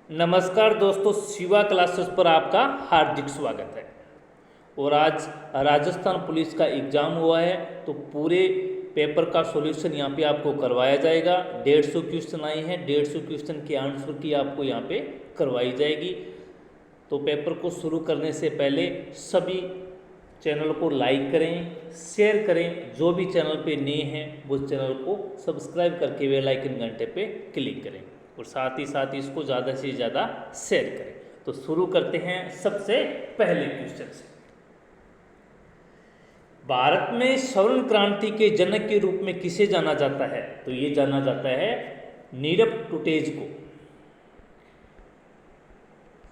नमस्कार दोस्तों, शिवा क्लासेस पर आपका हार्दिक स्वागत है। और आज राजस्थान पुलिस का एग्ज़ाम हुआ है, तो पूरे पेपर का सॉल्यूशन यहाँ पे आपको करवाया जाएगा। 150 क्वेश्चन आए हैं, 150 क्वेश्चन के आंसर की आपको यहाँ पे करवाई जाएगी। तो पेपर को शुरू करने से पहले सभी चैनल को लाइक करें, शेयर करें। जो भी चैनल पे नए हैं वो चैनल को सब्सक्राइब करके बेल आइकन घंटे पे क्लिक करें और साथ ही इसको ज़्यादा से ज़्यादा शेयर करें। तो शुरू करते हैं सबसे पहले क्वेश्चन से। भारत में स्वर्ण क्रांति के जनक के रूप में किसे जाना जाता है? तो ये जाना जाता है नीरज टूटेज को।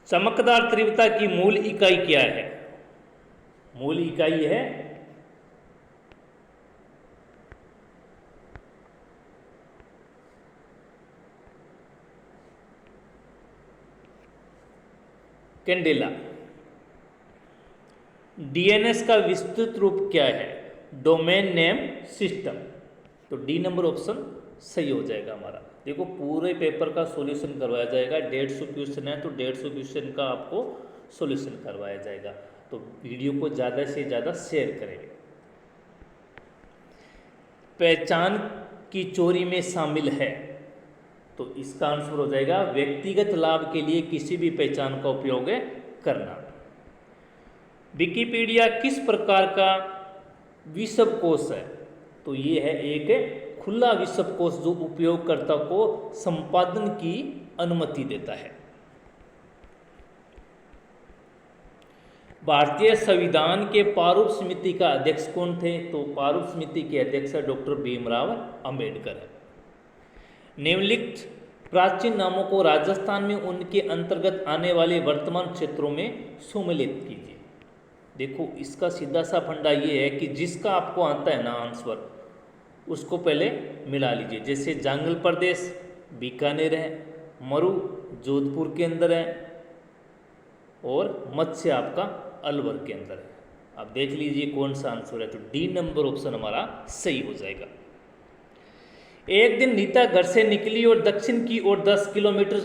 चमकदार तीव्रता की मूल इकाई क्या है? मूल इकाई है कैंडेला। डीएनएस का विस्तृत रूप क्या है? Domain name system. तो डी नंबर ऑप्शन सही हो जाएगा हमारा। देखो, पूरे पेपर का सॉल्यूशन करवाया जाएगा। 150 क्वेश्चन है तो 150 क्वेश्चन का आपको सॉल्यूशन करवाया जाएगा। तो वीडियो को ज़्यादा से ज़्यादा शेयर करें। पहचान की चोरी में शामिल है, तो इसका आंसर हो जाएगा व्यक्तिगत लाभ के लिए किसी भी पहचान का उपयोग करना। विकिपीडिया किस प्रकार का विश्वकोश है? तो ये है एक खुला विश्वकोश जो उपयोगकर्ता को संपादन की अनुमति देता है। भारतीय संविधान के प्रारूप समिति का अध्यक्ष कौन थे? तो प्रारूप समिति के अध्यक्ष डॉक्टर भीमराव अंबेडकर है। निम्नलिखित प्राचीन नामों को राजस्थान में उनके अंतर्गत आने वाले वर्तमान क्षेत्रों में सम्मिलित कीजिए। देखो, इसका सीधा सा फंडा ये है कि जिसका आपको आता है ना आंसर, उसको पहले मिला लीजिए। जैसे जांगल प्रदेश बीकानेर है, मरु जोधपुर के अंदर है और मत्स्य आपका अलवर के अंदर है। आप देख लीजिए कौन सा आंसर है। तो डी नंबर ऑप्शन हमारा सही हो जाएगा। एक दिन नीता घर से निकली और दक्षिण की ओर 10 किलोमीटर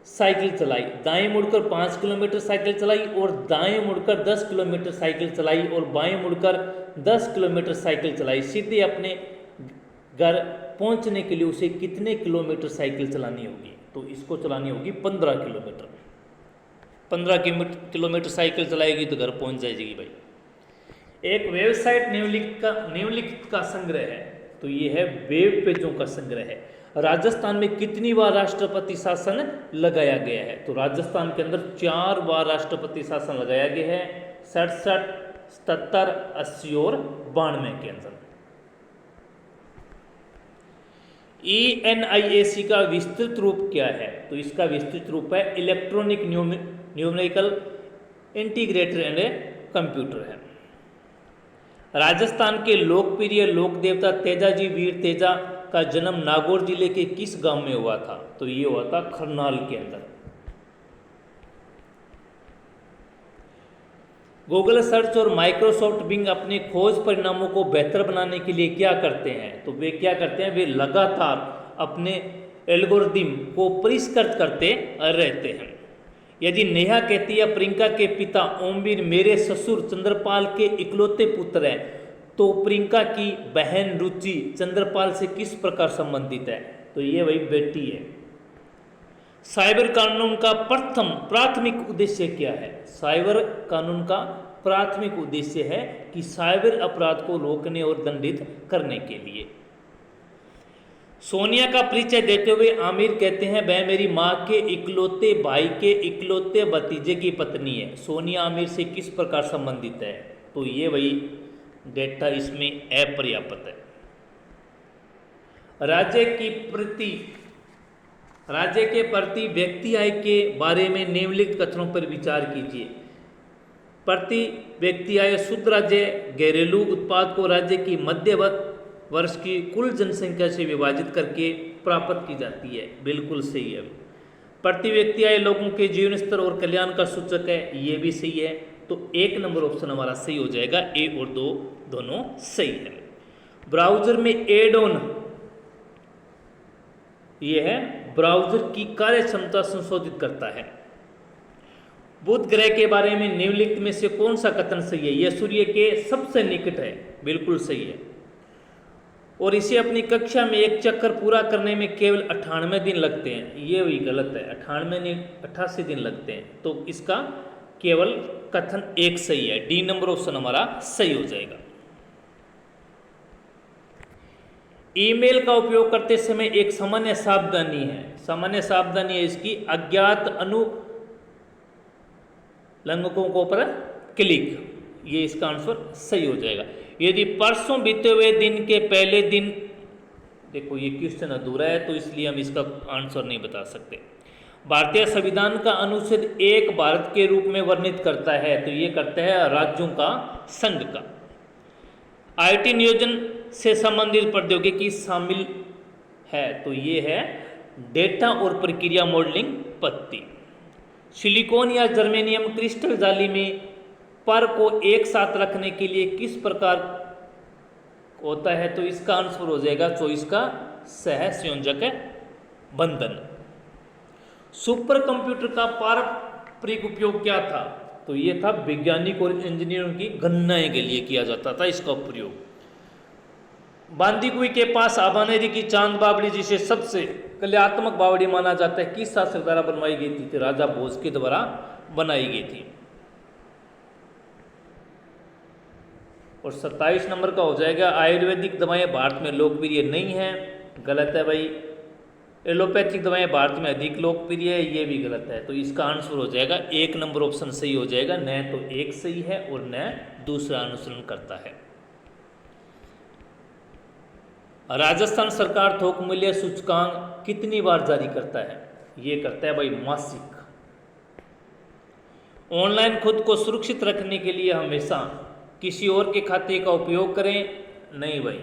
साइकिल चलाई। दाएं मुड़कर 5 किलोमीटर साइकिल चलाई और दाएं मुड़कर 10 किलोमीटर साइकिल चलाई और बाएं मुड़कर 10 किलोमीटर साइकिल चलाई। सीधे अपने घर पहुंचने के लिए उसे कितने किलोमीटर साइकिल चलानी होगी? तो इसको चलानी होगी 15 किलोमीटर। 15 किलोमीटर साइकिल चलाएगी तो घर पहुंच जाएगी भाई। एक वेबसाइट निम्नलिखित का संग्रह है। तो ये है वेब पेजों का संग्रह है। राजस्थान में कितनी बार राष्ट्रपति शासन लगाया गया है? तो राजस्थान के अंदर 4 बार राष्ट्रपति शासन लगाया गया है। 67, 77, 80 और 92 के अंदर। ENIAC का विस्तृत रूप क्या है? तो इसका विस्तृत रूप है electronic numerical integrator and computer है। राजस्थान के लोकप्रिय लोक देवता तेजाजी वीर तेजा का जन्म नागौर जिले के किस गांव में हुआ था? तो ये हुआ था खरनाल के अंदर। गूगल सर्च और माइक्रोसॉफ्ट बिंग अपने खोज परिणामों को बेहतर बनाने के लिए क्या करते हैं? तो वे क्या करते हैं? वे लगातार अपने एल्गोरिदम को परिष्कृत करते रहते हैं। यदि नेहा कहती है प्रियंका के पिता ओमवीर मेरे ससुर चंद्रपाल के इकलौते पुत्र हैं, तो प्रियंका की बहन रुचि चंद्रपाल से किस प्रकार संबंधित है? तो ये वही बेटी है। साइबर कानून का प्राथमिक उद्देश्य क्या है? साइबर कानून का प्राथमिक उद्देश्य है कि साइबर अपराध को रोकने और दंडित करने के लिए। सोनिया का परिचय देते हुए आमिर कहते हैं वह मेरी माँ के इकलौते भाई के इकलौते भतीजे की पत्नी है। सोनिया आमिर से किस प्रकार संबंधित है? तो ये वही डेटा इसमें अपर्याप्त है। राज्य के प्रति व्यक्ति आय के बारे में निम्नलिखित कथनों पर विचार कीजिए। प्रति व्यक्ति आय शुद्ध राज्य घरेलू उत्पाद को राज्य की मध्य वर्ष की कुल जनसंख्या से विभाजित करके प्राप्त की जाती है। बिल्कुल सही है। प्रति व्यक्ति आय लोगों के जीवन स्तर और कल्याण का सूचक है। ये भी सही है। तो 1 नंबर ऑप्शन हमारा सही हो जाएगा। ए और 2 दोनों सही है। ब्राउजर में एड ऑन ये है ब्राउजर की कार्य क्षमता संशोधित करता है। बुध ग्रह के बारे में निम्नलिखित में से कौन सा कथन सही है? यह सूर्य के सबसे निकट है, बिल्कुल सही है। और इसे अपनी कक्षा में एक चक्कर पूरा करने में केवल 98 दिन लगते हैं, ये भी गलत है। 98 नहीं 88 दिन लगते हैं। तो इसका केवल कथन एक सही है, डी नंबर ऑप्शन हमारा सही हो जाएगा। ईमेल का उपयोग करते समय एक सामान्य सावधानी है, सामान्य सावधानी है इसकी अज्ञात अनुलंघकों को पर क्लिक, ये इसका आंसर सही हो जाएगा। यदि परसों बीते हुए दिन के पहले दिन, देखो ये क्वेश्चन अधूरा है तो इसलिए हम इसका आंसर नहीं बता सकते। भारतीय संविधान का अनुच्छेद 1 भारत के रूप में वर्णित करता है, तो ये करता है राज्यों का संघ का। आईटी नियोजन से संबंधित प्रौद्योगिकी शामिल है, तो ये है डेटा और प्रक्रिया मॉडलिंग पद्धति। सिलिकॉन या जर्मेनियम क्रिस्टल जाली में पर को एक साथ रखने के लिए किस प्रकार होता है? तो इसका आंसर हो जाएगा चॉइस का सहसंयोजक बंधन। सुपर कंप्यूटर का पारंपरिक उपयोग क्या था? तो ये था वैज्ञानिक और इंजीनियरों की गणनाएं के लिए किया जाता था इसका प्रयोग। बांदीकुई के पास आबानेरी की चांद बावड़ी, जिसे सबसे कलात्मक बावड़ी माना जाता है, किस शासक द्वारा बनवाई गई थी? तो राजा भोज के द्वारा बनाई गई थी। और 27 नंबर का हो जाएगा आयुर्वेदिक दवाएं भारत में लोकप्रिय नहीं है, गलत है भाई। एलोपैथिक दवाएं भारत में अधिक लोकप्रिय है, ये भी गलत है। तो इसका आंसर हो जाएगा 1 नंबर ऑप्शन सही हो जाएगा, न तो एक सही है और न दूसरा अनुसरण करता है। राजस्थान सरकार थोक मूल्य सूचकांक कितनी बार जारी करता है? ये करता है भाई मासिक। ऑनलाइन खुद को सुरक्षित रखने के लिए हमेशा किसी और के खाते का उपयोग करें, नहीं भाई।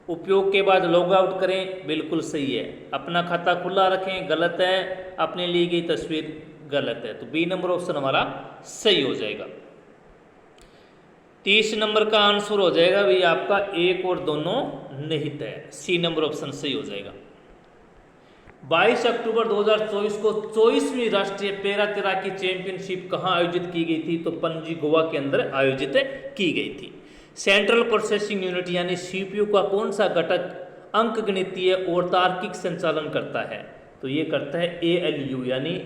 उपयोग के बाद लॉग आउट करें, बिल्कुल सही है। अपना खाता खुला रखें, गलत है। अपने ली गई तस्वीर, गलत है। तो बी नंबर ऑप्शन हमारा सही हो जाएगा। 30 नंबर का आंसर हो जाएगा भाई आपका 1 और दोनों निहित है, सी नंबर ऑप्शन सही हो जाएगा। 22 अक्टूबर 2024 को 24वीं राष्ट्रीय पैरा तैराकी चैंपियनशिप कहाँ आयोजित की गई थी? तो पणजी गोवा के अंदर आयोजित की गई थी। सेंट्रल प्रोसेसिंग यूनिट यानी सीपीयू का कौन सा घटक अंकगणितीय और तार्किक संचालन करता है? तो ये करता है एएलयू यानी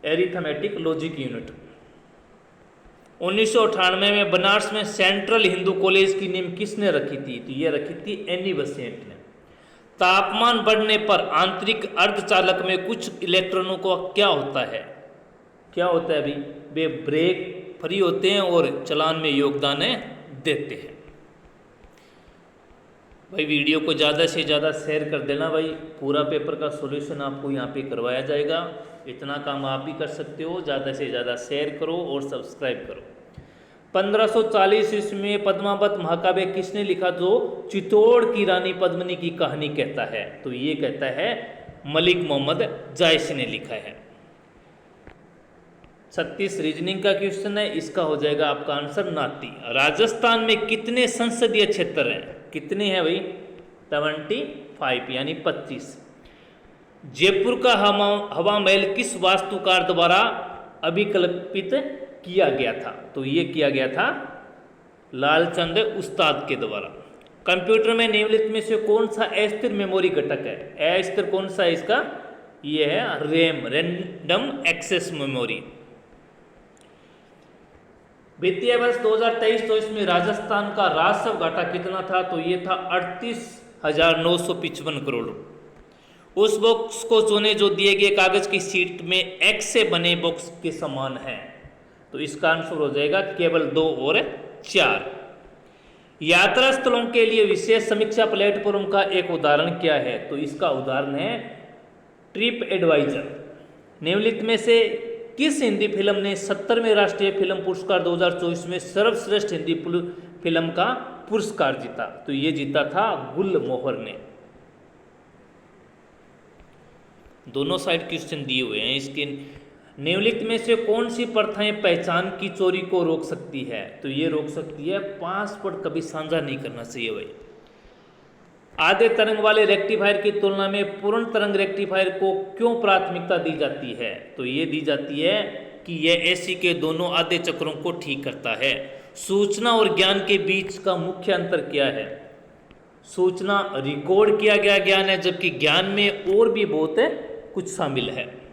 एरिथमेटिक लॉजिक यूनिट। 1998 में बनारस में सेंट्रल हिंदू कॉलेज की नींव किसने रखी थी? तो ये रखी थी एनी बेसेंट ने। तापमान बढ़ने पर आंतरिक अर्धचालक में कुछ इलेक्ट्रॉनों को क्या होता है? क्या होता है भाई? वे ब्रेक फ्री होते हैं और चलान में योगदान देते हैं। भाई वीडियो को ज़्यादा से ज़्यादा शेयर कर देना भाई, पूरा पेपर का सॉल्यूशन आपको यहाँ पे करवाया जाएगा। इतना काम आप भी कर सकते हो, ज़्यादा से ज़्यादा शेयर करो और सब्सक्राइब करो। 1540 ईस्वी में पद्मावत महाकाव्य किसने लिखा जो चित्तौड़ की रानी पद्मिनी की कहानी कहता है? तो ये कहता है मलिक मोहम्मद जायसी ने लिखा है। 36 रीजनिंग का क्वेश्चन है, इसका हो जाएगा आपका आंसर नाती। राजस्थान में कितने संसदीय क्षेत्र हैं? कितने हैं भाई? 25 यानी 25। जयपुर का हवा महल किस वास्तुकार द्वारा अभिकल्पित किया गया था? तो ये किया गया था लालचंद उस्ताद के द्वारा। कंप्यूटर में निम्नलिखित में से कौन सा अस्थिर मेमोरी घटक है? अस्थिर कौन सा है इसका? ये है रैम, रैंडम एक्सेस मेमोरी। वित्तीय वर्ष 2023-24 में राजस्थान का राजस्व घाटा कितना था? तो ये था 38,955 करोड़। उस बॉक्स को चुने जो दिए गए कागज की शीट में एक्स से बने बॉक्स के समान है। तो इसका आंसर हो जाएगा केवल 2 और 4। यात्रा स्थलों के लिए विशेष समीक्षा प्लेटफॉर्म का एक उदाहरण क्या है? तो इसका उदाहरण है ट्रिप एडवाइजर। निम्नलिखित में से किस हिंदी फिल्म ने 70वें राष्ट्रीय फिल्म पुरस्कार 2024 में सर्वश्रेष्ठ हिंदी फिल्म का पुरस्कार जीता? तो ये जीता था गुलमोहर ने। दोनों साइड क्वेश्चन दिए हुए हैं इसके। निम्नलिखित में से कौन सी प्रथाएं पहचान की चोरी को रोक सकती है? तो ये रोक सकती है पासपोर्ट कभी साझा नहीं करना चाहिए भाई। आधे तरंग वाले रेक्टिफायर की तुलना में पूर्ण तरंग रेक्टिफायर को क्यों प्राथमिकता दी जाती है? तो ये दी जाती है कि यह एसी के दोनों आधे चक्रों को ठीक करता है। सूचना और ज्ञान के बीच का मुख्य अंतर क्या है? सूचना रिकॉर्ड किया गया ज्ञान है, जबकि ज्ञान में और भी बहुत है, कुछ शामिल है।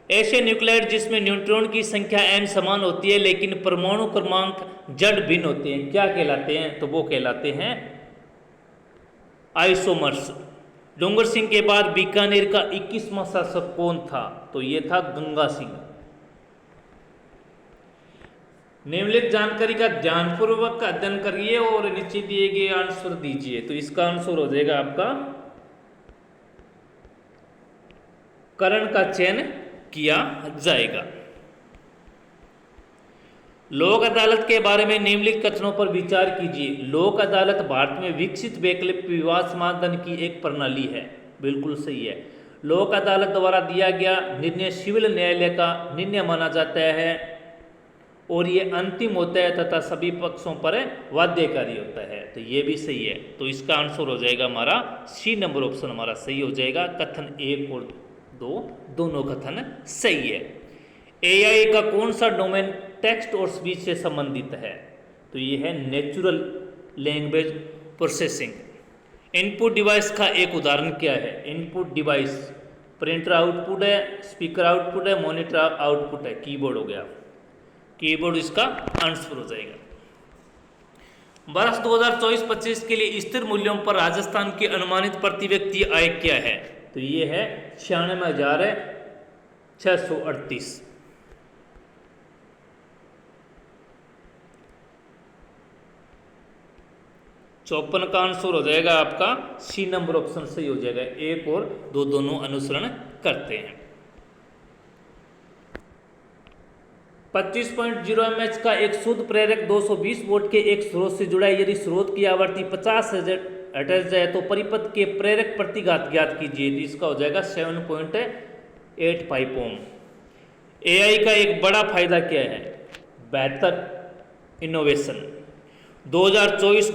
ऐसे न्यूक्लियाइड जिसमें न्यूट्रॉन की संख्या n समान होती है लेकिन परमाणु क्रमांक जड़ भिन्न होते हैं, क्या कहलाते हैं? तो वो कहलाते हैं आइसोमर्स। डोंगर सिंह के बाद बीकानेर का 21वां शासक कौन था? तो ये था गंगा सिंह। निम्नलिखित जानकारी का ध्यानपूर्वक अध्ययन करिए और नीचे दिए गए आंसर दीजिए। तो इसका आंसर हो जाएगा आपका कर्ण का चयन किया जाएगा। लोक अदालत के बारे में निम्नलिखित कथनों पर विचार कीजिए। लोक अदालत भारत में विकसित वैकल्पिक विवाद समाधान की एक प्रणाली है। बिल्कुल सही है। लोक अदालत द्वारा दिया गया निर्णय सिविल न्यायालय का निर्णय माना जाता है और ये अंतिम होता है तथा सभी पक्षों पर बाध्यकारी होता है। तो ये भी सही है। तो इसका आंसर हो जाएगा हमारा सी नंबर ऑप्शन हमारा सही हो जाएगा। कथन 1 और 2 दोनों कथन सही है। एआई का कौन सा डोमेन टेक्स्ट और स्पीच से संबंधित है? तो ये है natural language processing. Input device का एक उदाहरण क्या है? इनपुट डिवाइस प्रिंटर आउटपुट है, स्पीकर आउटपुट है, मॉनिटर आउटपुट है, कीबोर्ड हो गया। कीबोर्ड इसका आंसर हो जाएगा। वर्ष 2024-25 के लिए स्थिर मूल्यों पर राजस्थान की अनुमानित प्रति व्यक्ति आय क्या है? तो ये है 96,638। 54 का आंसर हो जाएगा आपका सी नंबर ऑप्शन सही हो जाएगा। 1 और 2 दोनों अनुसरण करते हैं। 25.0 mAh का एक शुद्ध प्रेरक 220 वोल्ट के एक स्रोत से जुड़ा है। यदि स्रोत की आवृत्ति 50 हर्ट्ज है तो परिपथ के प्रेरक प्रतिघात ज्ञात कीजिए। तो इसका हो जाएगा 7.85 ओम। एआई का एक बड़ा फायदा क्या है? बेहतर इनोवेशन। 2024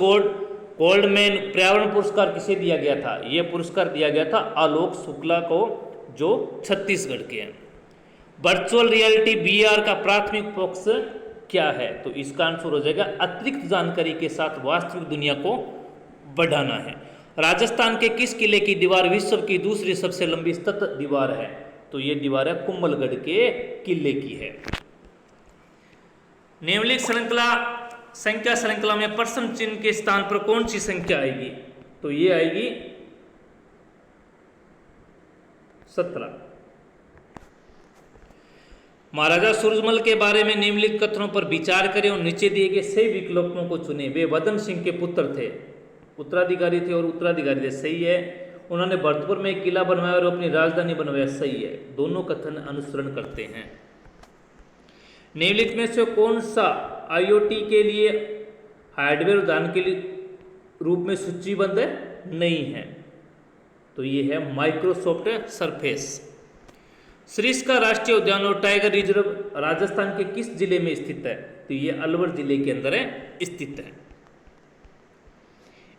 गोल्डमैन पर्यावरण पुरस्कार किसे दिया गया था? यह पुरस्कार दिया गया था आलोक शुक्ला को, जो छत्तीसगढ़ के हैं। वर्चुअल रियलिटी वीआर का प्राथमिक फोकस क्या है? तो इसका आंसर हो जाएगा अतिरिक्त जानकारी के साथ वास्तविक दुनिया को बढ़ाना है। राजस्थान के किस किले की दीवार विश्व की दूसरी सबसे लंबी सतत दीवार है? तो ये दीवार है कुंभलगढ़ के किले की है। निम्नलिखित संख्या श्रृंखला में प्रश्न चिन्ह के स्थान पर कौन सी संख्या आएगी? तो ये आएगी 17। महाराजा सूरजमल के बारे में निम्नलिखित कथनों पर विचार करें और नीचे दिए गए सही विकल्पों को चुनें। वे वदन सिंह के पुत्र थे, उत्तराधिकारी थे और उत्तराधिकारी थे, सही है। उन्होंने भरतपुर में एक किला बनवाया और अपनी राजधानी बनवाया, सही है। दोनों कथन अनुसरण करते हैं। निम्नलिखित में से कौन सा आईओटी के लिए हार्डवेयर उदाहरण के लिए रूप में सूचीबद्ध नहीं है? तो ये है माइक्रोसॉफ्ट सरफेस। सरिस्का का राष्ट्रीय उद्यान और टाइगर रिजर्व राजस्थान के किस जिले में स्थित है? तो ये अलवर जिले के अंदर स्थित है।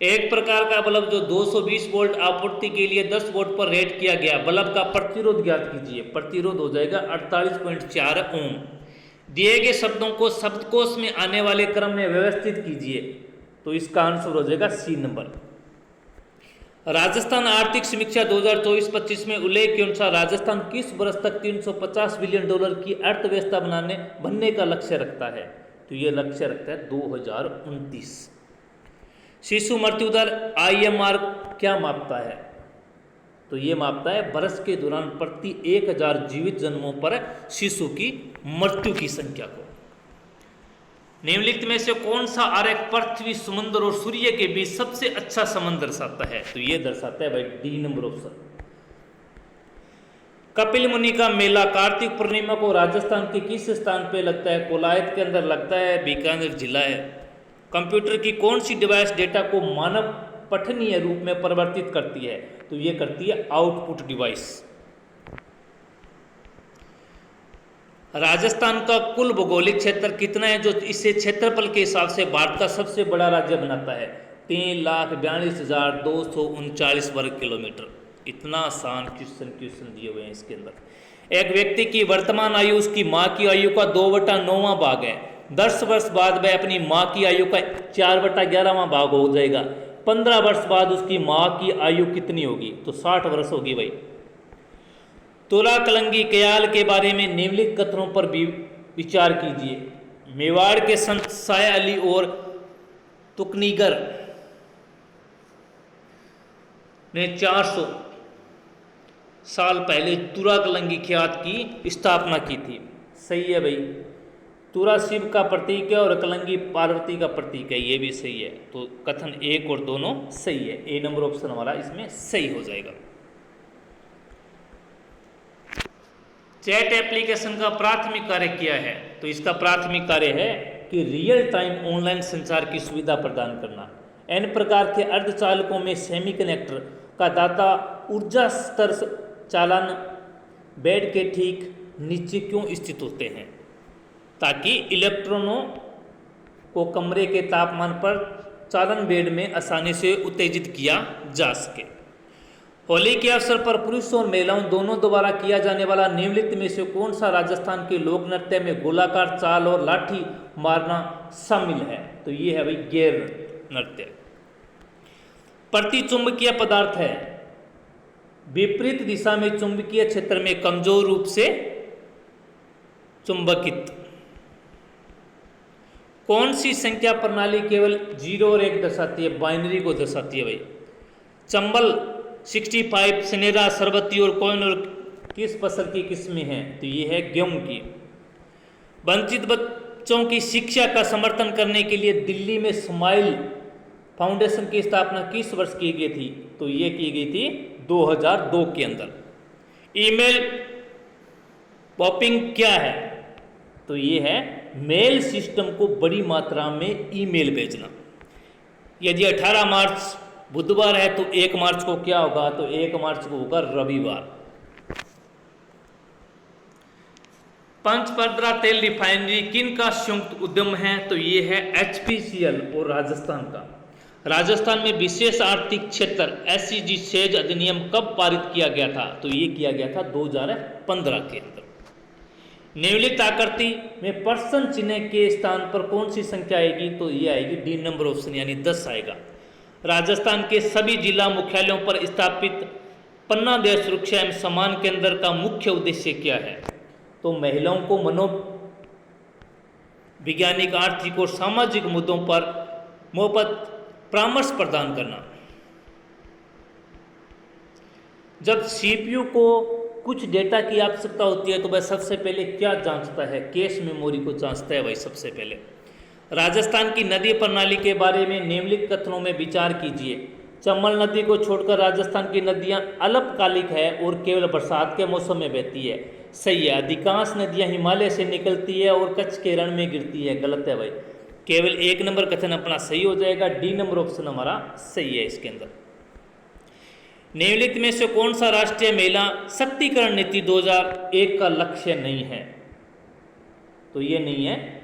एक प्रकार का बल्ब जो 220 वोल्ट आपूर्ति के लिए 10 वोल्ट पर रेट किया गया, बल्ब का प्रतिरोध ज्ञात कीजिए। प्रतिरोध हो जाएगा 48.4 ओम। दिए गए शब्दों को शब्दकोश में आने वाले क्रम में व्यवस्थित कीजिए। तो इसका आंसर हो जाएगा सी नंबर। राजस्थान आर्थिक समीक्षा 2024-25 में उल्लेख के अनुसार राजस्थान किस वर्ष तक $350 बिलियन की अर्थव्यवस्था बनने का लक्ष्य रखता है? तो ये लक्ष्य रखता है 2029। शिशु मृत्यु दर IMR क्या मापता है? तो ये मापता है वर्ष के दौरान प्रति 1000 जीवित जन्मों पर शिशु की मृत्यु की संख्या को। निम्नलिखित में से कौन सा आरेख पृथ्वी, समुद्र और सूर्य के बीच सबसे अच्छा संबंध दर्शाता है? तो ये दर्शाता है भाई डी नंबर ऑप्शन। कपिल मुनि का मेला कार्तिक पूर्णिमा को राजस्थान के किस स्थान पे लगता है? कोलायत के अंदर लगता है, बीकानेर जिला है। कंप्यूटर की कौन सी डिवाइस डेटा को मानव पठनीय रूप में परिवर्तित करती है? तो ये करती है आउटपुट डिवाइस। राजस्थान का कुल भौगोलिक क्षेत्र कितना है जो इसे क्षेत्रफल के हिसाब से भारत का सबसे बड़ा राज्य बनाता है? 3,42,239 वर्ग किलोमीटर। इतना आसान क्वेश्चन दिए हुए हैं इसके अंदर। एक व्यक्ति की वर्तमान आयु उसकी माँ की आयु का 2/9वां भाग है। 10 वर्ष बाद वह अपनी माँ की आयु का 4/11वां भाग हो जाएगा। 15 वर्ष बाद उसकी माँ की आयु कितनी होगी? तो 60 वर्ष होगी भाई। तुला कलंगी कयाल के बारे में निम्नलिखित कथनों पर भी विचार कीजिए। मेवाड़ के संत साय अली और तुकनीगर ने 400 साल पहले तुरा कलंगी ख्यात की स्थापना की थी। सही है भाई। तुरा शिव का प्रतीक है और कलंगी पार्वती का प्रतीक है, ये भी सही है। तो कथन एक और दोनों सही है। ए नंबर ऑप्शन हमारा इसमें सही हो जाएगा। चैट एप्लीकेशन का प्राथमिक कार्य क्या है? तो इसका प्राथमिक कार्य है कि रियल टाइम ऑनलाइन संचार की सुविधा प्रदान करना। n प्रकार के अर्धचालकों में सेमीकंडक्टर का दाता ऊर्जा स्तर चालन बेड के ठीक नीचे क्यों स्थित होते हैं? ताकि इलेक्ट्रॉनों को कमरे के तापमान पर चालन बेड में आसानी से उत्तेजित किया जा सके। होली के अवसर पर पुरुषों और महिलाओं दोनों द्वारा किया जाने वाला निम्नलिखित में से कौन सा राजस्थान के लोक नृत्य में गोलाकार चाल और लाठी मारना शामिल है? तो ये है भाई गैर नृत्य। प्रतिचुंबकीय पदार्थ है, विपरीत दिशा में चुंबकीय क्षेत्र में कमजोर रूप से चुंबकित। कौन सी संख्या प्रणाली केवल 0 और 1 दर्शाती है? बाइनरी को दर्शाती है भाई। चंबल 65 सनेरा सरबती और कोयन और किस फसल की किस्में हैं? तो ये है गेहूं की। वंचित बच्चों की शिक्षा का समर्थन करने के लिए दिल्ली में स्माइल फाउंडेशन की स्थापना किस वर्ष की गई थी? तो ये की गई थी 2002 के अंदर। ईमेल पॉपिंग क्या है? तो ये है मेल सिस्टम को बड़ी मात्रा में ईमेल भेजना। यदि 18 मार्च बुधवार है तो 1 मार्च को क्या होगा? तो 1 मार्च को होगा रविवार। पंचपरद्रा तेल रिफाइनरी किन का संयुक्त उद्यम है? तो ये है HPCL और राजस्थान का। राजस्थान में विशेष आर्थिक क्षेत्र SEZ सेज अधिनियम कब पारित किया गया था? तो ये किया गया था 2015 के अंदर। निम्नलिखित आकृति में पर्सन चिन्ह के स्थान पर कौन सी संख्या आएगी? तो ये आएगी डी नंबर ऑप्शन यानी 10 आएगा। राजस्थान के सभी जिला मुख्यालयों पर स्थापित पन्ना देश सुरक्षा एवं सम्मान केंद्र का मुख्य उद्देश्य क्या है? तो महिलाओं को मनोवैज्ञानिक, आर्थिक और सामाजिक मुद्दों पर मुफ्त परामर्श प्रदान करना। जब CPU को कुछ डेटा की आवश्यकता होती है तो वह सबसे पहले क्या जांचता है? कैश मेमोरी को जांचता है भाई सबसे पहले। राजस्थान की नदी प्रणाली के बारे में निम्नलिखित कथनों में विचार कीजिए। चंबल नदी को छोड़कर राजस्थान की नदियां अल्पकालिक है और केवल बरसात के मौसम में बहती है। सही है। अधिकांश नदियां हिमालय से निकलती है और कच्छ के रण में गिरती है। गलत है भाई। केवल 1 नंबर कथन अपना सही हो जाएगा। डी नंबर ऑप्शन हमारा सही है इसके अंदर। निम्नलिखित में से कौन सा राष्ट्रीय महिला शक्तिकरण नीति 2001 का लक्ष्य नहीं है? तो ये नहीं है।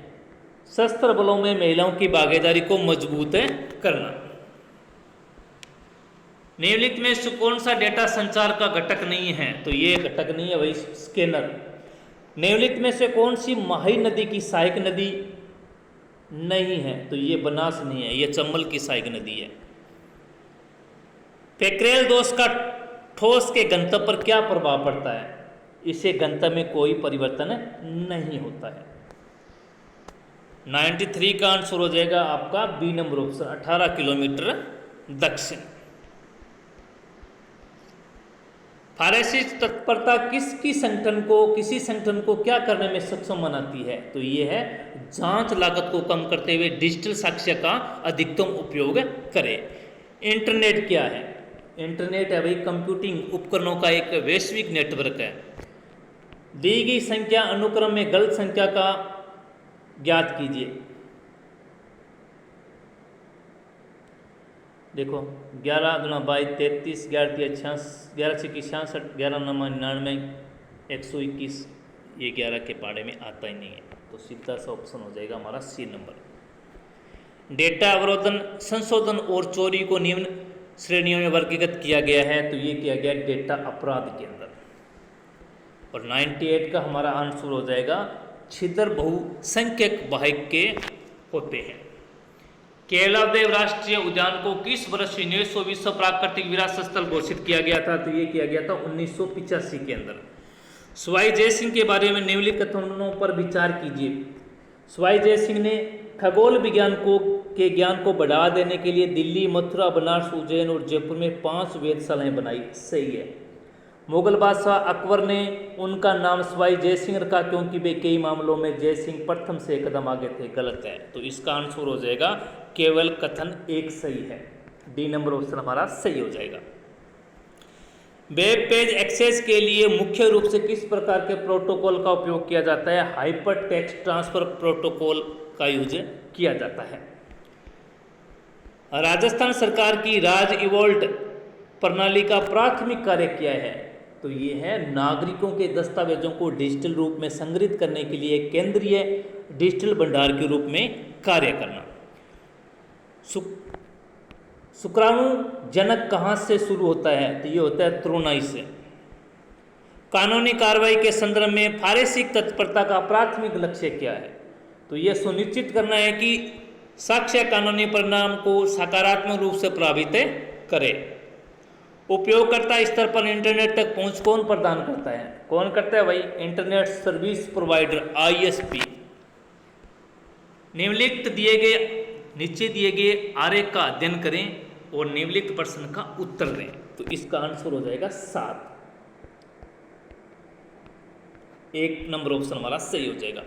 सशस्त्र बलों में महिलाओं की भागीदारी को मजबूत करना। निम्नलिखित में से कौन सा डेटा संचार का घटक नहीं है? तो ये घटक नहीं है भाई स्कैनर। निम्नलिखित में से कौन सी माही नदी की सहायक नदी नहीं है? तो ये बनास नहीं है, ये चंबल की सहायक नदी है। पेक्रेल दोष का ठोस के गंतव्य पर क्या प्रभाव पड़ता है? इसे गंतव्य में कोई परिवर्तन नहीं होता है। 93 का आंसर हो जाएगा आपका बी नंबर ऑप्शन 18 किलोमीटर दक्षिण। फारसी तत्परता किसी संगठन को क्या करने में सक्षम बनाती है? तो ये है जांच लागत को कम करते हुए डिजिटल साक्ष्य का अधिकतम उपयोग करें। इंटरनेट क्या है? इंटरनेट है भाई कंप्यूटिंग उपकरणों का एक वैश्विक नेटवर्क है। दी गई संख्या अनुक्रम में गलत संख्या का ज्ञात कीजिए। देखो 11 गुना 22 33, 11 तिया 66, 11 छक्की 66, 11 नमा 99, 121। ये 11 के पाड़े में आता ही नहीं है, तो सीधा सा ऑप्शन हो जाएगा हमारा सी नंबर। डेटा अवरोधन, संशोधन और चोरी को निम्न श्रेणियों में वर्गीकृत किया गया है, तो ये किया गया डेटा अपराध के अंदर। और 98 का हमारा आंसर हो जाएगा छिद्र बहुसंख्यक वाहिके होते हैं। केवलादेव राष्ट्रीय उद्यान को किस वर्ष यूनेस्को विश्व प्राकृतिक विरासत स्थल घोषित किया गया था, तो ये किया गया था 1985 के अंदर। सवाई जयसिंह के बारे में निम्नलिखित कथनों पर विचार कीजिए। सवाई जयसिंह ने खगोल विज्ञान के ज्ञान को बढ़ावा देने के लिए दिल्ली, मथुरा, बनारस, उज्जैन और जयपुर में 5 वेधशालाएं बनाई। सही है। मुगल बादशाह अकबर ने उनका नाम सवाई जयसिंह रखा क्योंकि वे कई मामलों में जयसिंह प्रथम से कदम आगे थे। गलत है, तो इसका आंसर हो जाएगा केवल कथन एक सही है। डी नंबर ऑप्शन हमारा सही हो जाएगा। वेब पेज एक्सेस के लिए मुख्य रूप से किस प्रकार के प्रोटोकॉल का उपयोग किया जाता है? हाइपर टेक्स्ट ट्रांसफर प्रोटोकॉल का यूज किया जाता है। राजस्थान सरकार की राज इवोल्ट प्रणाली का प्राथमिक कार्य क्या है? तो ये है नागरिकों के दस्तावेजों को डिजिटल रूप में संग्रहित करने के लिए केंद्रीय डिजिटल भंडार के रूप में कार्य करना। शुक्राणु जनक कहाँ से शुरू होता है? तो ये होता है त्रोनाई से। कानूनी कार्रवाई के संदर्भ में फारेसिक तत्परता का प्राथमिक लक्ष्य क्या है? तो ये सुनिश्चित करना है कि साक्ष्य कानूनी परिणाम को सकारात्मक रूप से प्रभावित करे। उपयोगकर्ता स्तर पर इंटरनेट तक पहुंच कौन प्रदान करता है? कौन करता है भाई? Internet service provider, ISP। नीचे दिए गए आरेख का अध्ययन करें और निम्नलिखित प्रश्न का उत्तर दें। तो इसका आंसर हो जाएगा 7। 1 नंबर ऑप्शन हमारा सही हो जाएगा।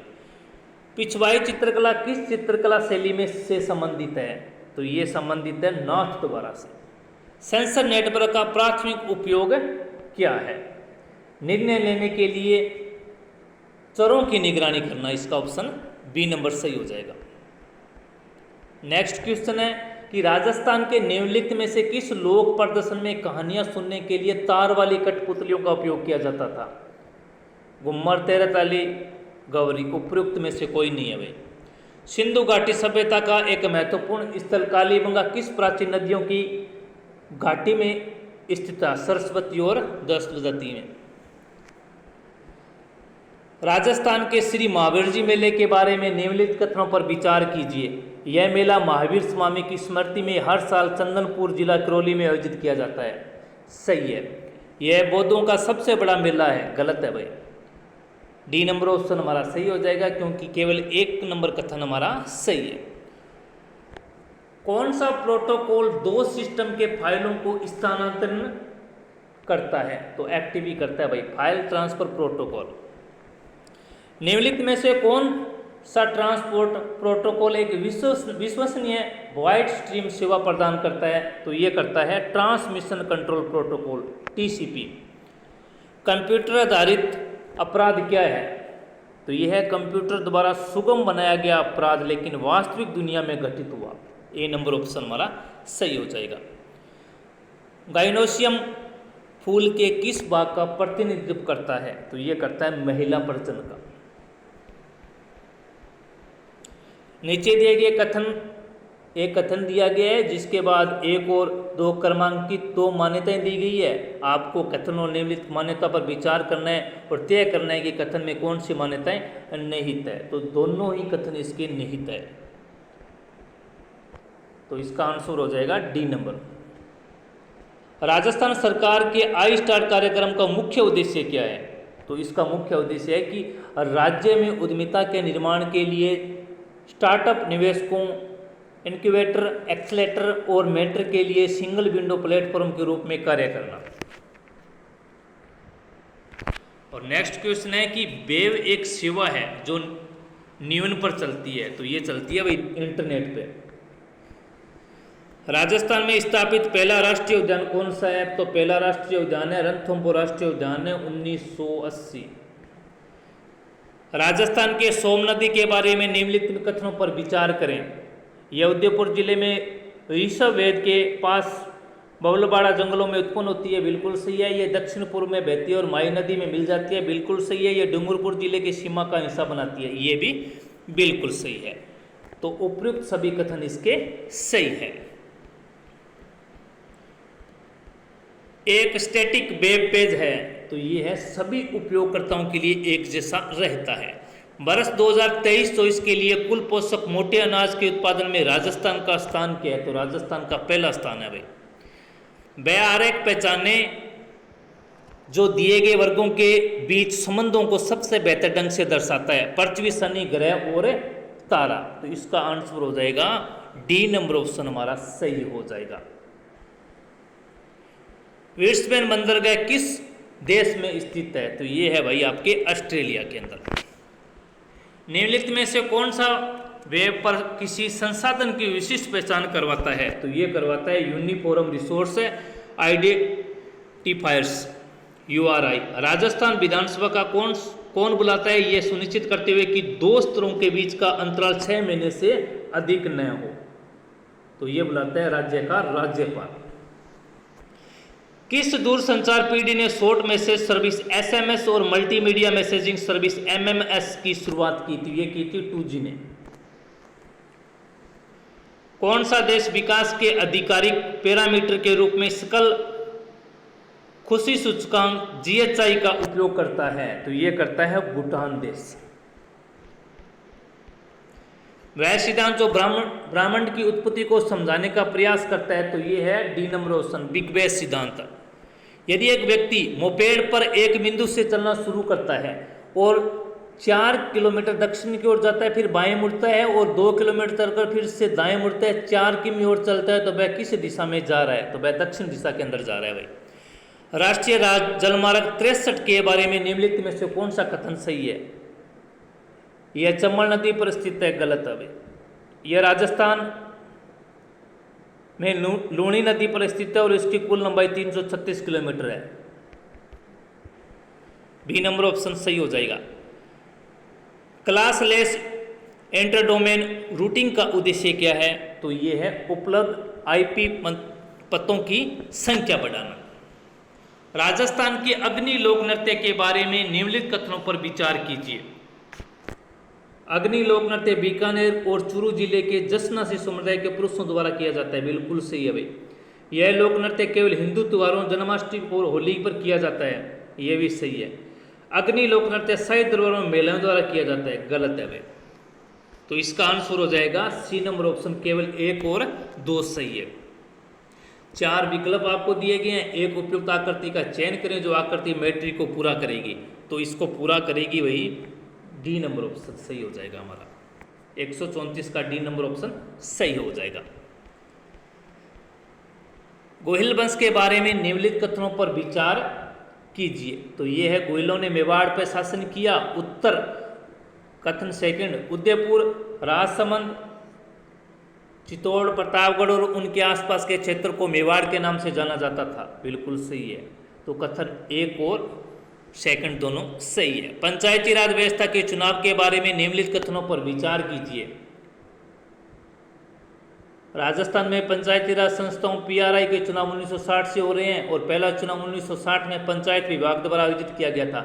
पिछवाई चित्रकला किस चित्रकला शैली में से संबंधित है? तो ये संबंधित है नॉर्थ द्वारा से। सेंसर नेटवर्क का प्राथमिक उपयोग क्या है? निर्णय लेने के लिए चरों की निगरानी करना। इसका ऑप्शन बी नंबर सही हो जाएगा। नेक्स्ट क्वेश्चन है कि राजस्थान के निम्नलिखित में से किस लोक प्रदर्शन में कहानियां सुनने के लिए तार वाली कठपुतलियों का उपयोग किया जाता था? घुम्मर, तेरह ताली, गौरी। उपयुक्त में से कोई नहीं है भाई। सिंधु घाटी सभ्यता का एक महत्वपूर्ण स्थल कालीबंगा किस प्राचीन नदियों की घाटी में स्थित था? सरस्वती और सरस्वती में। राजस्थान के श्री महावीर जी मेले के बारे में निम्नलिखित कथनों पर विचार कीजिए। यह मेला महावीर स्वामी की स्मृति में हर साल चंदनपुर जिला करौली में आयोजित किया जाता है। सही है। यह बौद्धों का सबसे बड़ा मेला है। गलत है भाई। डी नंबर ऑप्शन हमारा सही हो जाएगा क्योंकि केवल 1 नंबर कथन हमारा सही है। कौन सा प्रोटोकॉल 2 सिस्टम के फाइलों को स्थानांतरण करता है? तो एक्टिव करता है भाई, फाइल ट्रांसफर प्रोटोकॉल। निम्नलिखित में से कौन सा ट्रांसपोर्ट प्रोटोकॉल एक विश्वसनीय वाइड स्ट्रीम सेवा प्रदान करता है? तो ये करता है transmission control protocol, TCP। Computer आधारित अपराध क्या है? तो यह है कंप्यूटर द्वारा सुगम बनाया गया अपराध लेकिन वास्तविक दुनिया में घटित हुआ। ए नंबर ऑप्शन हमारा सही हो जाएगा। गाइनोसियम फूल के किस भाग का प्रतिनिधित्व करता है? तो ये करता है महिला प्रजनन का। नीचे दिए गए एक कथन दिया गया है जिसके बाद 1 और 2 क्रमांकित 2 मान्यताएं दी गई है। आपको कथन और निम्नलिखित मान्यता पर विचार करना है और तय करना है कि कथन में कौन सी मान्यताएं निहित है। तो दोनों ही कथन इसके निहित है, तो इसका आंसर हो जाएगा डी नंबर। राजस्थान सरकार के आई स्टार्ट कार्यक्रम का मुख्य उद्देश्य क्या है? तो इसका मुख्य उद्देश्य है कि राज्य में उद्यमिता के निर्माण के लिए स्टार्टअप निवेशकों, इनक्यूबेटर, एक्सेलेरेटर और मेंटर के लिए सिंगल विंडो प्लेटफॉर्म के रूप में कार्य करना। और नेक्स्ट क्वेश्चन है कि वेब एक सेवा है जो न्यून पर चलती है। तो ये चलती है भाई इंटरनेट पे। राजस्थान में स्थापित पहला राष्ट्रीय उद्यान कौन सा है? तो पहला राष्ट्रीय उद्यान है रणथंभौर राष्ट्रीय उद्यान है 1980। राजस्थान के सोम नदी के बारे में निम्नलिखित कथनों पर विचार करें। यह उदयपुर जिले में ऋषभ वेद के पास बबलबाड़ा जंगलों में उत्पन्न होती है। बिल्कुल सही है। ये दक्षिण पूर्व में बहती है और माई नदी में मिल जाती है। बिल्कुल सही है। ये डूंगरपुर जिले की सीमा का हिस्सा बनाती है। ये भी बिल्कुल सही है। तो उपयुक्त सभी कथन इसके सही है। एक स्टैटिक वेब पेज है, तो ये है सभी उपयोगकर्ताओं के लिए एक जैसा रहता है। वर्ष 2023-24 के लिए कुल पोषक मोटे अनाज के उत्पादन में राजस्थान का स्थान क्या है? तो राजस्थान का पहला स्थान है भाई। वह आरेख पहचाने जो दिए गए वर्गों के बीच संबंधों को सबसे बेहतर ढंग से दर्शाता है। पृथ्वी, शनि ग्रह और तारा। तो इसका आंसर हो जाएगा डी नंबर ऑप्शन हमारा सही हो जाएगा। ब्रिस्बेन बंदरगाह किस देश में स्थित है? तो ये है भाई आपके ऑस्ट्रेलिया के अंदर। निम्नलिखित में से कौन सा वेब पर किसी संसाधन की विशिष्ट पहचान करवाता है? तो ये करवाता है uniform resource identifiers URI। Rajasthan विधानसभा का कौन बुलाता है, ये सुनिश्चित करते हुए कि दो स्तरों के बीच का अंतराल 6 महीने से अधिक न हो? तो ये बुलाता है राज्य का राज्यपाल। किस दूरसंचार पीढ़ी ने शॉर्ट मैसेज सर्विस SMS और मल्टीमीडिया मैसेजिंग सर्विस MMS की शुरुआत की थी? ये की थी 2G ने। कौन सा देश विकास के आधिकारिक पैरामीटर के रूप में सकल खुशी सूचकांक GHI का उपयोग करता है? तो ये करता है भूटान देश। वह सिद्धांत जो ब्रह्मांड की उत्पत्ति को समझाने का प्रयास करता है? तो ये है D number option big bang सिद्धांत। यदि एक व्यक्ति मोपेड पर एक बिंदु से चलना शुरू करता है और 4 किलोमीटर दक्षिण की ओर जाता है, फिर बाएं मुड़ता है और 2 किलोमीटर चलकर फिर से दाएं मुड़ता है, 4 किमी ओर चलता है, तो वह किस दिशा में जा रहा है? तो वह दक्षिण दिशा के अंदर जा रहा है भाई। राष्ट्रीय जलमार्ग 63 के बारे में निम्नलिखित में से कौन सा कथन सही है? यह चंबल नदी पर स्थित है, गलत है भाई। यह राजस्थान में लूणी नदी पर स्थित है और इसकी कुल लंबाई 336 किलोमीटर है। बी नंबर ऑप्शन सही हो जाएगा। क्लासलेस इंटरडोमेन रूटिंग का उद्देश्य क्या है? तो ये है उपलब्ध IP पतों की संख्या बढ़ाना। राजस्थान के अग्नि लोक नृत्य के बारे में निम्नलिखित कथनों पर विचार कीजिए। अग्नि लोक नृत्य बीकानेर और चूरू जिले के जसनासी समुदाय के पुरुषों द्वारा किया जाता है, बिल्कुल सही है भाई। यह लोक नृत्य केवल हिंदू त्योहारों, जन्माष्टमी और होली पर किया जाता है, यह भी सही है। अग्नि लोक नृत्य साहित्य दरबारों में महिलाओं द्वारा किया जाता है, गलत है भाई। तो इसका आंसर हो जाएगा सी नंबर ऑप्शन, केवल 1 और 2 सही है। 4 विकल्प आपको दिए गए हैं, एक उपयुक्त आकृति का चयन करें जो आकृति मैट्रिक को पूरा करेगी। तो इसको पूरा करेगी वही डी नंबर ऑप्शन सही हो जाएगा हमारा। 134 का डी नंबर ऑप्शन सही हो जाएगा। गोहिल वंश के बारे में निम्नलिखित कथनों पर विचार कीजिए। तो ये है गोहिलों ने मेवाड़ पर शासन किया। उत्तर कथन सेकंड, उदयपुर, राजसमंद, चित्तौड़, प्रतापगढ़ और उनके आसपास के क्षेत्र को मेवाड़ के नाम से जाना जाता था, बिल्कुल सही है। तो कथन 1 और सेकंड दोनों सही है। पंचायती राज व्यवस्था के चुनाव के बारे में निम्नलिखित कथनों पर विचार कीजिए। राजस्थान में पंचायती राज संस्थाओं PRI के चुनाव 1960 से हो रहे हैं और पहला चुनाव 1960 में पंचायत विभाग द्वारा आयोजित किया गया था।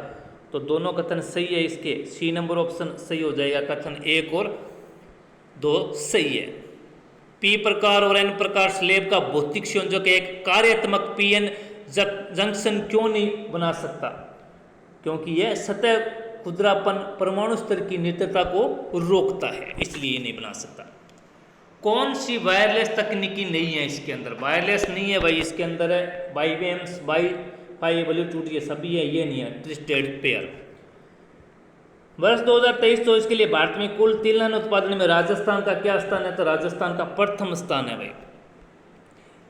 तो दोनों कथन सही है, इसके सी नंबर ऑप्शन सही हो जाएगा। कथन 1 और 2 सही है। P प्रकार और N प्रकार स्लेब का भौतिक संयोजक एक कार्यात्मक PN जंक्शन क्यों नहीं बना सकता? क्योंकि यह सतह खुरदरापन परमाणु स्तर की नित्यता को रोकता है, इसलिए नहीं बना सकता। कौन सी वायरलेस तकनीकी नहीं है इसके अंदर? वायरलेस नहीं है भाई, इसके अंदर है वाईवेम्स, वाईफाई, ब्लूटूथ, ये सभी है, ये नहीं है ट्विस्टेड पेयर। वर्ष 2023-24 के लिए भारत में कुल तिलहन उत्पादन में राजस्थान का क्या स्थान है? तो राजस्थान का प्रथम स्थान है भाई।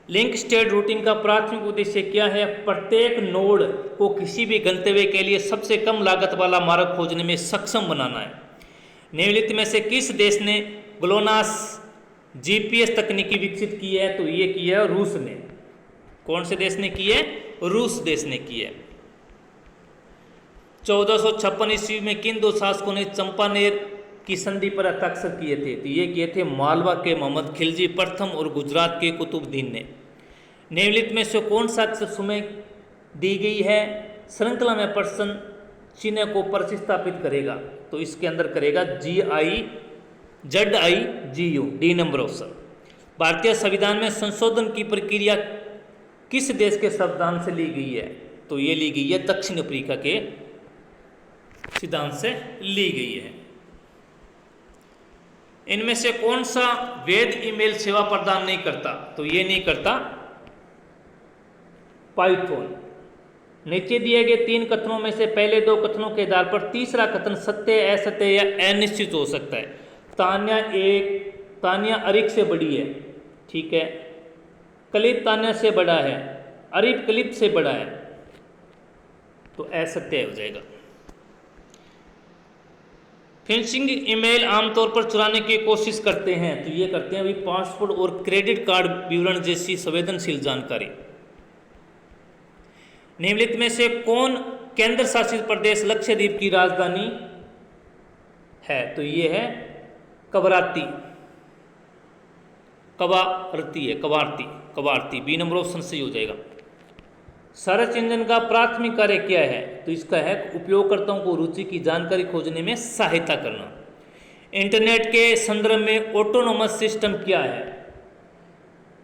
लिंक स्टेट रूटिंग का प्राथमिक उद्देश्य क्या है? प्रत्येक नोड को किसी भी गंतव्य के लिए सबसे कम लागत वाला मार्ग खोजने में सक्षम बनाना है। निम्नलिखित में से किस देश ने ग्लोनास GPS तकनीकी विकसित की है? तो ये की है रूस ने। कौन से देश ने की है? रूस देश ने की है। 1456 ईस्वी में किन 2 शासकों ने चंपानेर की संधि पर हस्ताक्षर किए थे? तो ये किए थे मालवा के मोहम्मद खिलजी प्रथम और गुजरात के कुतुबुद्दीन ने। निम्नलिखित में से कौन सा अक्षर समय दी गई है? श्रृंखला में प्रश्न चिन्ह को प्रतिस्थापित करेगा। तो इसके अंदर करेगा GI ZIGU, D number option. भारतीय संविधान में संशोधन की प्रक्रिया किस देश के संविधान से ली गई है? तो ये ली गई है दक्षिण अफ्रीका के सिद्धांत से ली गई है। इनमें से कौन सा वेद ईमेल सेवा प्रदान नहीं करता? तो ये नहीं करता पाइथन। नीचे दिए गए 3 कथनों में से पहले 2 कथनों के आधार पर तीसरा कथन सत्य, असत्य या अनिश्चित हो सकता है। तान्या अरिक से बड़ी है, ठीक है। कलिप तान्या से बड़ा है, अरिप कलिप से बड़ा है, तो असत्य हो जाएगा। फिशिंग ईमेल आमतौर पर चुराने की कोशिश करते हैं, तो ये करते हैं अभी पासपोर्ट और क्रेडिट कार्ड विवरण जैसी संवेदनशील जानकारी। निम्नलिखित में से कौन केंद्र शासित प्रदेश लक्षद्वीप की राजधानी है? तो ये है कवराती, कवारती, बी नंबर ऑप्शन सही हो जाएगा। सर्च इंजन का प्राथमिक कार्य क्या है? तो इसका है उपयोगकर्ताओं को रुचि की जानकारी खोजने में सहायता करना। इंटरनेट के संदर्भ में ऑटोनोमस सिस्टम क्या है?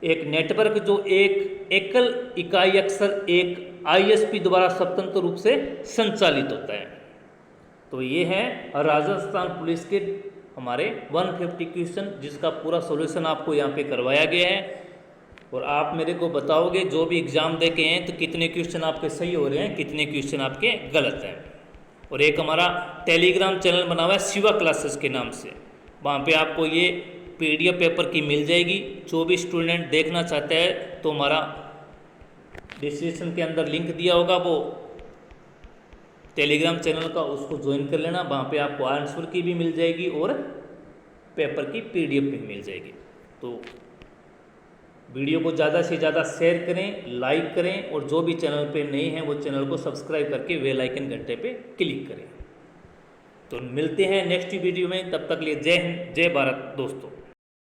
एक नेटवर्क जो एक एकल इकाई अक्सर एक ISP द्वारा स्वतंत्र रूप से संचालित होता है। तो ये है राजस्थान पुलिस के हमारे 150 क्वेश्चन, जिसका पूरा सॉल्यूशन आपको यहाँ पे करवाया गया है। और आप मेरे को बताओगे जो भी एग्ज़ाम दे के हैं तो कितने क्वेश्चन आपके सही हो रहे हैं, कितने क्वेश्चन आपके गलत हैं। और एक हमारा टेलीग्राम चैनल बना हुआ है शिवा क्लासेस के नाम से, वहाँ पे आपको ये PDF पेपर की मिल जाएगी। जो भी स्टूडेंट देखना चाहते हैं तो हमारा डिस्क्रिप्शन के अंदर लिंक दिया होगा, वो टेलीग्राम चैनल का, उसको ज्वाइन कर लेना। वहाँ पे आपको आंसर की भी मिल जाएगी और पेपर की PDF भी मिल जाएगी। तो वीडियो को ज़्यादा से ज़्यादा शेयर करें, लाइक करें, और जो भी चैनल पे नए हैं वो चैनल को सब्सक्राइब करके बेल आइकन घंटे पे क्लिक करें। तो मिलते हैं नेक्स्ट वीडियो में, तब तक लिए जय हिंद, जय भारत दोस्तों।